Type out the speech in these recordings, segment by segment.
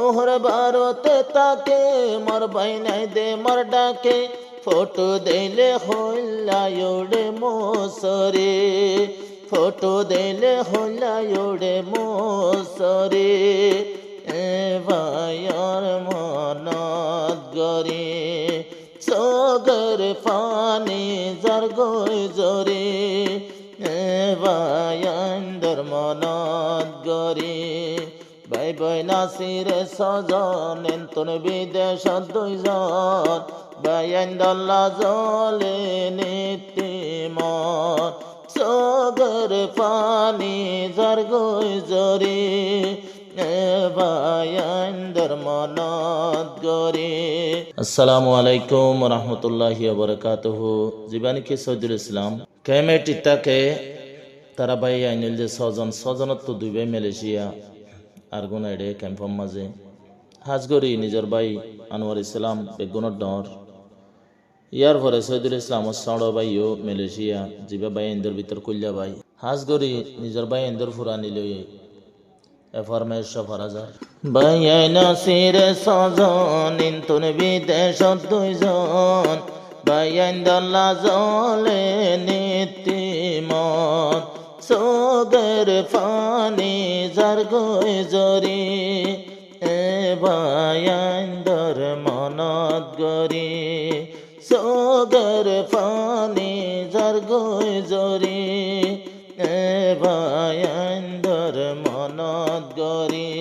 জোহর বারোতে তাকে মোর বাইনাই দে মোর ডাকে ফটো দিলে হইলায়োড়ে মোসরে ফটো দিলে হইলায়োড়ে মোসরে ভাইয়ার মনত গরে সগর ফানি জরগই জরে ভাইয়ান্দর মনত গরে ভাই ভাই নাসির সজন এন্তন বিদেশ দুইজন ভাইয়ান্দল্লা জলে নীতিমত সগর ফানি জরগই জরে ভাইয়ান্দর মনত গরে। আসসালামু আলাইকুম রহমতুল্লাহি ওয়া বারাকাতুহু। জীবানী কে সৈয়দুল ইসলাম কেমেটি তাকে তারা ভাই আইনিল যে সজনত তো দুই ভাই মালয়েশিয়া আর গুনাইডে ক্যাম্পম মাঝে হাজগরি নিজের ভাই আনোয়ার ইসলাম বেগুনের ডর ইয়ার পরে সৈয়দুল ইসলাম সাড় ভাইও মালয়েশিয়া জিবা ভাই ইন্দর ভিতর কল্যা ভাই হাজগরি নিজের ভাই ইন্দর ফুরানি লই ফরমাইশ সফর হাজার ভাইয়াই নাসির সজন ইন্তুন বিদেশ দুইজন ভাইয়াইন্দল্লা জলে নীতিমত সগর ফানি জরগই জরি ভাইয়াইন্দর মনত গরি সগর ফানি জরগই জরি ভাইয়াইন্দর মনত গরি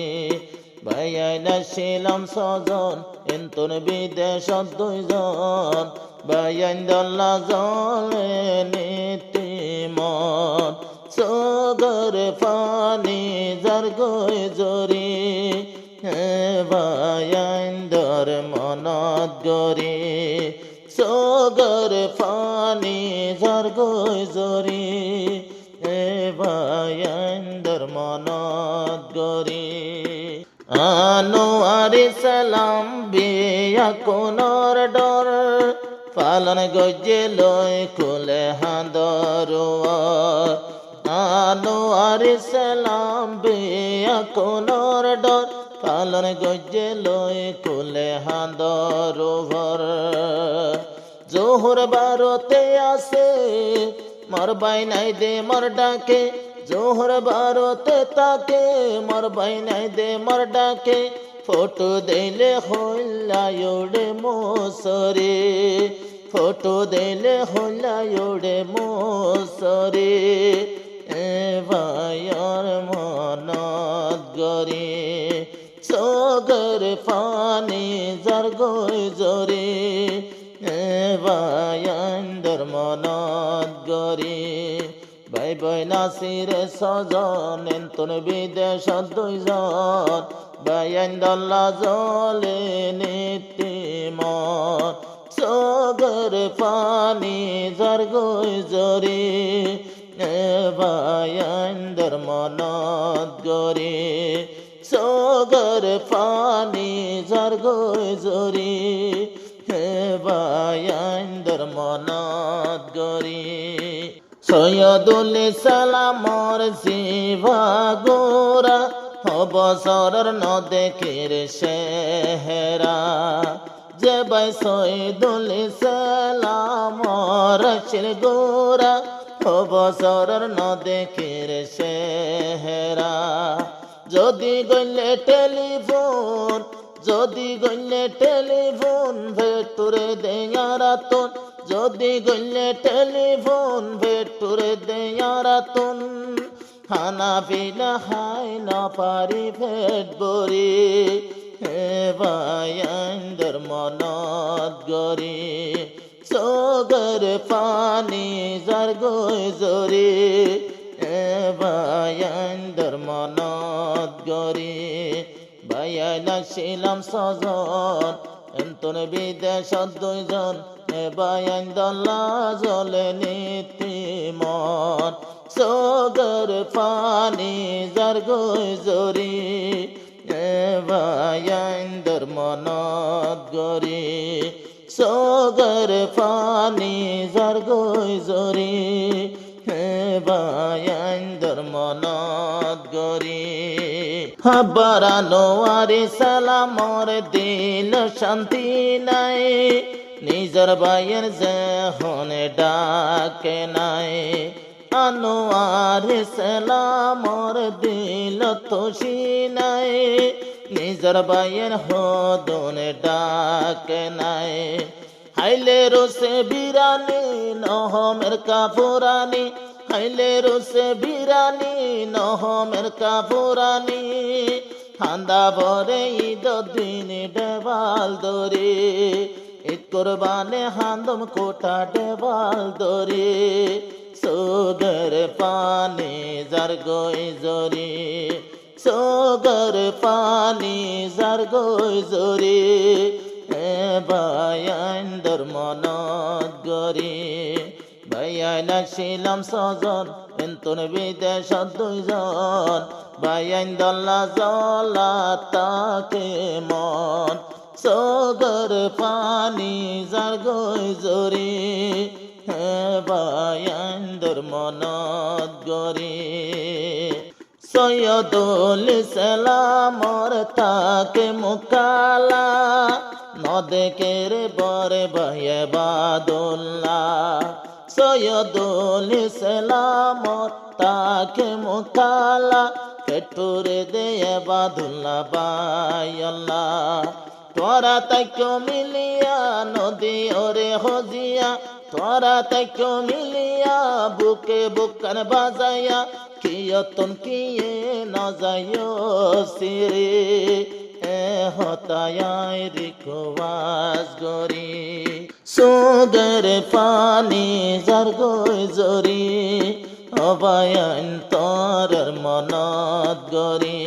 ভাইয়াই নাসিলাম সজন এন্তন বিদেশ দুইজন ভাইয়াইন্দল্লা জলে নীতিমত সগর ফানি জরগই জরি ভাইয়াইন্দর মনত গরি সগর ফানি জরগই জরি ভাইয়াইন্দর মনত গরি আনোয়ার সালাম বিয়া কোনর ডর পালন গজে লই কুলে হাঁদর আনোয়ার সালাম বিয়া কোনর ডর পালন গজে লই কুলে হাঁদর জোহর বারোতে আসে মোর বাইনাই দে মোর ডাকে জোহর বারোতে তাকে মোর বাইনাই দে মোর ডাকে ফটো দিলে হইলায়োড়ে মোসরে ফটো দিলে হইলায়োড়ে মোসরে ভাইয়ার মনত গরে সগর ফানি জরগই জরে ভাইয়ান্দর মনত গরে ভাই ভাই নাসির সজন এন্তন বিদেশ দুইজন ভাইয়াইন্দল্লা জলে নীতিমত সগর ফানি জরগই জরে ভাইয়াইন্দর মনত গরে সগর ফানি জরগই জরে ভাইয়াইন্দর মনত গরে সৈয়দুল সালামর জিভা গোরা অবসরর ন দেখের সেহেরা যে ভাই সৈয়দুল সালামর শির গোরা অবসরর ন দেখের সেহেরা যদি গইলে টেলিফোন যদি গইলে টেলিফোন ভেটুরে দেয়ারাতন যদি গইলে টেলিফোন ভেটুরে দেয়ারাতন খানা পিনা খাই না পারি পেট ভরি ভাইয়াইন্দর মনত গরি সগর ফানি জরগই জরি ভাইয়াইন্দর মনত গরি ভাইয়াই নাসিলাম সজন এন্তন বিদেশ দুইজন ভাইয়াইন্দল্লা জলে নীতিমত সগর ফানি জরগই জরি ভাইয়াইন্দর মনত গরি সগর ফানি জরগই জরি ভাইয়াইন্দর মনত গরি। বারানোয়ারি সালামর দিল শান্তি নাই, নিজর ভাইয়ের যেহনে ডাকে নাই। আনোয়ার সালামর দিল তোষি নাই, নিজর ভাইয়ের হদনে ডাকে নাই। হাইলে রোসে বিরানি নহমের কাপুরানি, হাইলে রোসে বিরানি নহমের কাপুরানি। হান্দা বরে ঈদ দিন ডেবাল দরে, ঈদ কোরবানে হান্দম কোটা ডেবাল দরে। সোগর পানি জার গই জরি, সোগর পানি জার গই জরি। বায়াইন্দর মনত গরি, বায়াইন ছিলাম ছজন এন্তন বিদেশ দুইজন। বায়াইন্দল্লা জলা তাকে মন, সোগর পানি জার গই জরি। বায়াইন্দর মনত গরি। সৈয়দুল সালামর তাকে মুকালা, নদেকের বরে ভাইয়ে বাদুল্লাহ। সৈয়দুল সালামর তাকে মুকালা, পেটুরে দেয় বাদুল্লাহ বাইয়াল্লাহ। তোরা তাইকো মিলিয়া নদী ওরে হজিয়া, তোরা তাইকো মিলিয়া বুকে বুকান বাজাইয়া। কিয়তন কিয়ে নজায়ো সিরে, হতায় রিকোয়াজ গরি। সুগর পানি জার গই জরি, অবায়ন তোর মনত গরি।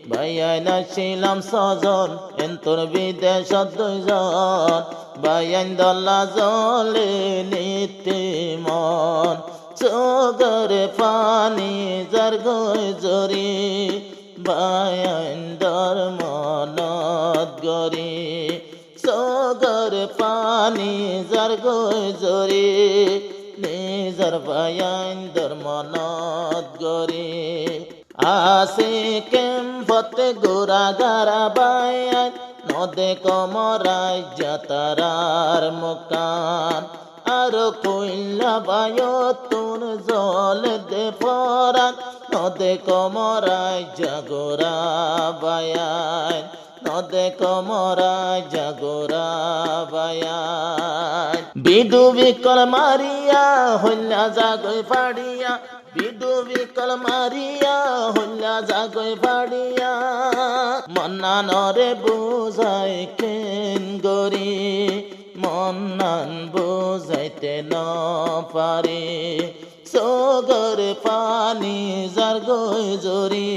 বায়াইন ছিলাম ছজন এন্তর বিদেশ দুইজন। বায়াইন দল্লা জলে নিতে মন, সোগর পানি জার গই জরি। বায়াইন্দর মনত গরি, সোগর পানি জার গই জরি। নিজর বায়াইন্দর মনত গরি। আসে কেম্পতে গোরা গারা বায়ান, নদে কমরাই যাতারার মুকান। আরো কইলা বায়তুন জল দে পরান, নদে কমরাই জাগোরা বায়ান। নদে কমরাই জাগোরা বায়ান। বিডু বিকল মারিয়া হইলা জাগই পাড়িয়া, বিডু বিকল মারিয়া হইলা জাগই পাড়িয়া। মন্নানরে বুঝাই কেন গরি, মন্নান বুঝাইতে ন পারে। সোগর পানি জার গই জরি,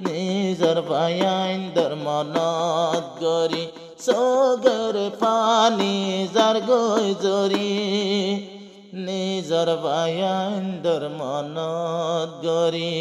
নিজর বায়াইন্দর মনত গরি। সোগর পানি জার গই জরি, নিজর বায়াইন্দর মনত গরি।